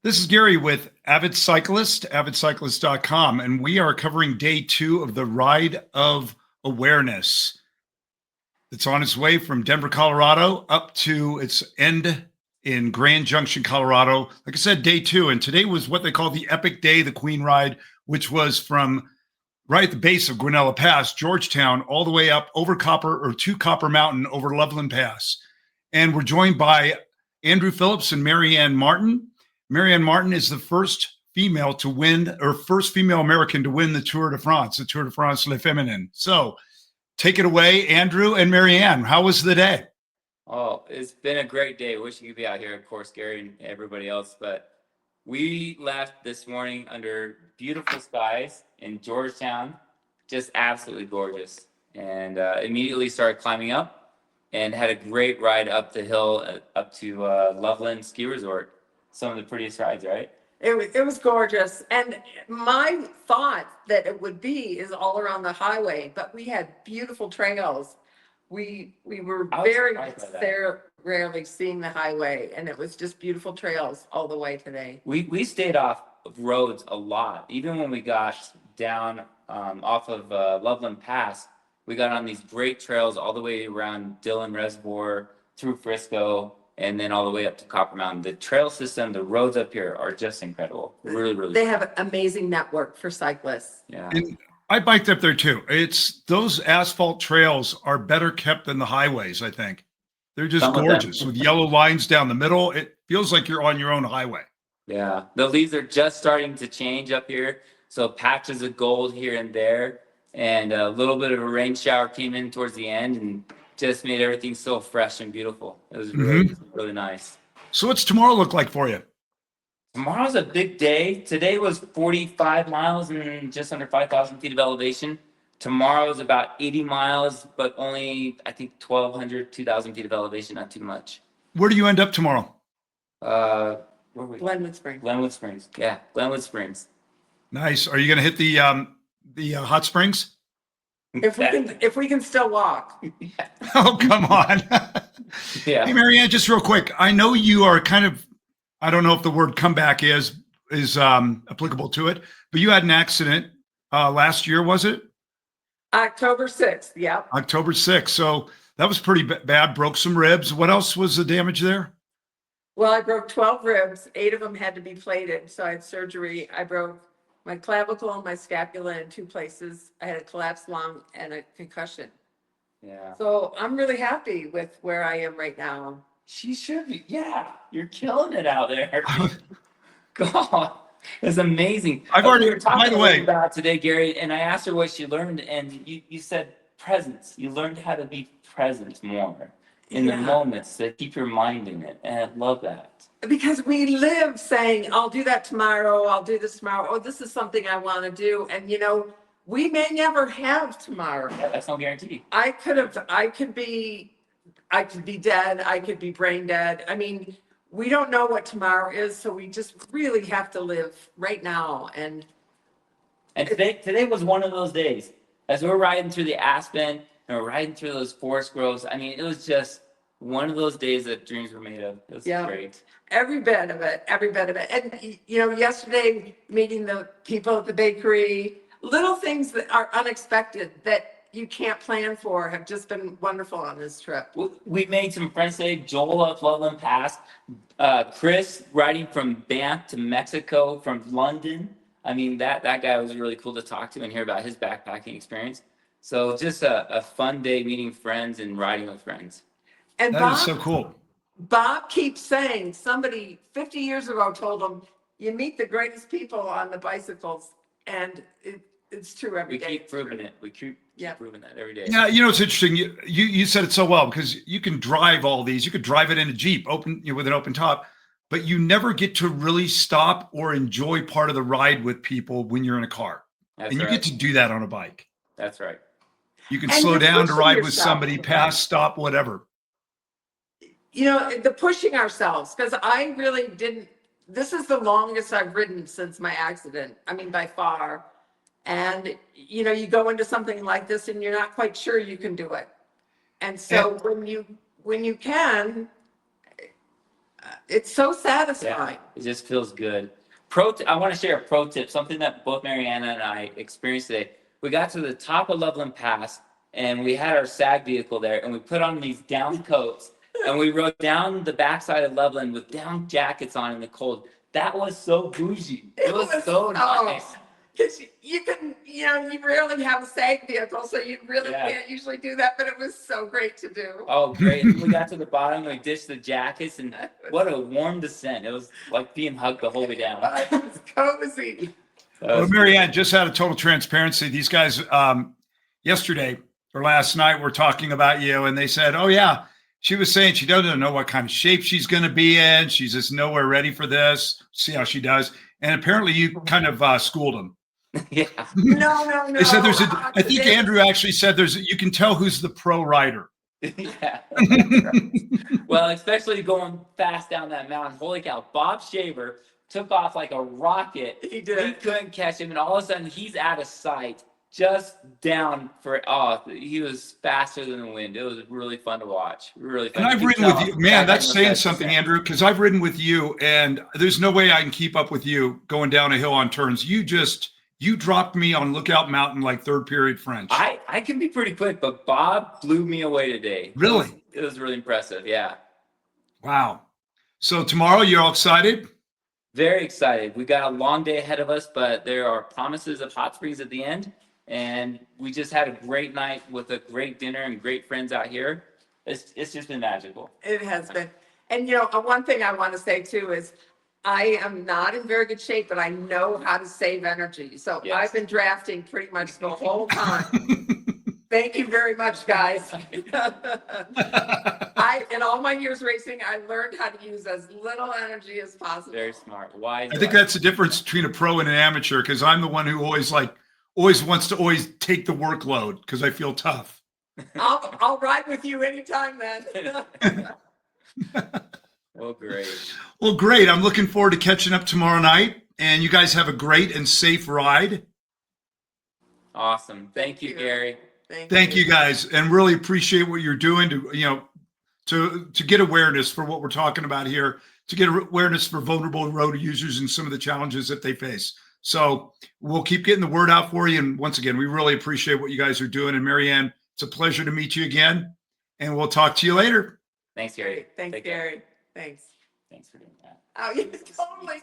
This is Gary with Avid Cyclist, avidcyclist.com, and we are covering day 2 of the Ride of Awareness. It's on its way from Denver, Colorado, up to its end in Grand Junction, Colorado. Like I said, day 2, and today was what they call the Epic Day, the Queen Ride, which was from right at the base of Guanella Pass, Georgetown, all the way up over to Copper Mountain over Loveland Pass. And we're joined by Andrew Phillips and Marianne Martin. Marianne Martin is the first female to win, or first female American to win the Tour de France Le Féminin. So take it away, Andrew and Marianne. How was the day? Oh, it's been a great day. Wish you could be out here, of course, Gary and everybody else. But we left this morning under beautiful skies in Georgetown, just absolutely gorgeous. And immediately started climbing up and had a great ride up the hill up to Loveland Ski Resort. Some of the prettiest rides, right? It was gorgeous. And my thought that it would be is all around the highway, but we had beautiful trails. We were very rarely seeing the highway, and it was just beautiful trails all the way today. We stayed off of roads a lot. Even when we got down off of Loveland Pass, we got on these great trails all the way around Dillon Reservoir, through Frisco, and then all the way up to Copper Mountain. The trail system, the roads up here are just incredible. Really. They have an amazing network for cyclists. Yeah. And I biked up there too. Those asphalt trails are better kept than the highways, I think. They're just gorgeous with yellow lines down the middle. It feels like you're on your own highway. Yeah. The leaves are just starting to change up here. So patches of gold here and there. And a little bit of a rain shower came in towards the end and just made everything so fresh and beautiful. It was really nice. So what's tomorrow look like for you? Tomorrow's a big day. Today was 45 miles and just under 5,000 feet of elevation. Tomorrow is about 80 miles, but only, I think, 1,200, 2,000 feet of elevation, not too much. Where do you end up tomorrow? Where were we? Glenwood Springs. Glenwood Springs. Yeah, Glenwood Springs. Nice. Are you going to hit the hot springs? If we can still walk. Oh, come on. Yeah. Hey, Marianne, just real quick. I know you are kind of, I don't know if the word comeback is applicable to it, but you had an accident last year, was it? October 6th, yeah. October 6th. So that was pretty bad. Broke some ribs. What else was the damage there? Well, I broke 12 ribs. 8 of them had to be plated. So I had surgery. I broke my clavicle and my scapula in 2 places. I had a collapsed lung and a concussion. Yeah. So I'm really happy with where I am right now. She should be. Yeah. You're killing it out there. God, it's amazing. I've already, we were talking by the way, about today, Gary, and I asked her what she learned, and you said presence. You learned how to be present more in the moments, to keep your mind in it. And I love that. Because we live saying, I'll do that tomorrow. I'll do this tomorrow. Oh, this is something I want to do. And, we may never have tomorrow. Yeah, that's no guarantee. I could be dead. I could be brain dead. I mean, we don't know what tomorrow is. So we just really have to live right now. And today was one of those days. As we're riding through the Aspen and we're riding through those forest groves, I mean, it was just one of those days that dreams were made of. It was great. Every bit of it. And, yesterday meeting the people at the bakery, little things that are unexpected that you can't plan for have just been wonderful on this trip. We made some friends today. Joel up Loveland Pass, Chris riding from Banff to Mexico from London. I mean, that guy was really cool to talk to and hear about his backpacking experience. So just a fun day meeting friends and riding with friends. And that is so cool. Bob keeps saying, somebody 50 years ago told him, you meet the greatest people on the bicycles. And it's true every day. We keep proving it. We keep proving that every day. Yeah, it's interesting. You said it so well, because you can drive all these. You could drive it in a Jeep with an open top, but you never get to really stop or enjoy part of the ride with people when you're in a car. And you get to do that on a bike. That's right. You can slow down to ride with somebody, pass, stop, whatever. The pushing ourselves, because I really didn't. This is the longest I've ridden since my accident. I mean, by far. And, you go into something like this and you're not quite sure you can do it. And so when you can, it's so Yeah, satisfying. it just feels good. I want to share a pro tip, something that both Marianne and I experienced today. We got to the top of Loveland Pass, and we had our SAG vehicle there, and we put on these down coats, and we rode down the backside of Loveland with down jackets on in the cold. That was so bougie. It was so nice. Because you rarely have a SAG vehicle, so you really can't usually do that, but it was so great to do. Oh, great. We got to the bottom, we ditched the jackets, and what a warm descent. It was like being hugged the whole way down. It was cozy. Well, Marianne, just out of total transparency, these guys yesterday or last night were talking about you, and they said, oh, yeah, she was saying she doesn't know what kind of shape she's going to be in. She's just nowhere ready for this. See how she does. And apparently you kind of schooled them. Yeah. No. They said I think Andrew actually said you can tell who's the pro rider. Yeah. Well, especially going fast down that mountain. Holy cow. Bob Shaver took off like a rocket. He did. We couldn't catch him, and all of a sudden he's out of sight, just down he was faster than the wind. It was really fun to watch. Really fun. And I've ridden with you. Man, that's saying something, Andrew, because I've ridden with you, and there's no way I can keep up with you going down a hill on turns. You dropped me on Lookout Mountain like third period French. I can be pretty quick, but Bob blew me away today. Really? It was really impressive. Yeah. Wow. So tomorrow, you're all excited? Very excited. We got a long day ahead of us, but there are promises of hot springs at the end. And we just had a great night with a great dinner and great friends out here. It's just been magical. It has been. And one thing I want to say too is I am not in very good shape, but I know how to save energy. So Yes. I've been drafting pretty much the whole time. Thank you very much, guys. In all my years racing, I learned how to use as little energy as possible. Very smart. Wise. I think that's the difference between a pro and an amateur, because I'm the one who always wants to take the workload because I feel tough. I'll ride with you anytime then. Well, great. Well, great. I'm looking forward to catching up tomorrow night, and you guys have a great and safe ride. Awesome. Thank you, Gary. Thank you guys, and really appreciate what you're doing to get awareness for what we're talking about here, to get awareness for vulnerable road users and some of the challenges that they face. So we'll keep getting the word out for you. And once again, we really appreciate what you guys are doing. And Marianne, it's a pleasure to meet you again, and we'll talk to you later. Thanks, Gary. Thanks, Take care. Gary. Thanks. Thanks for doing that. Oh, yeah, totally.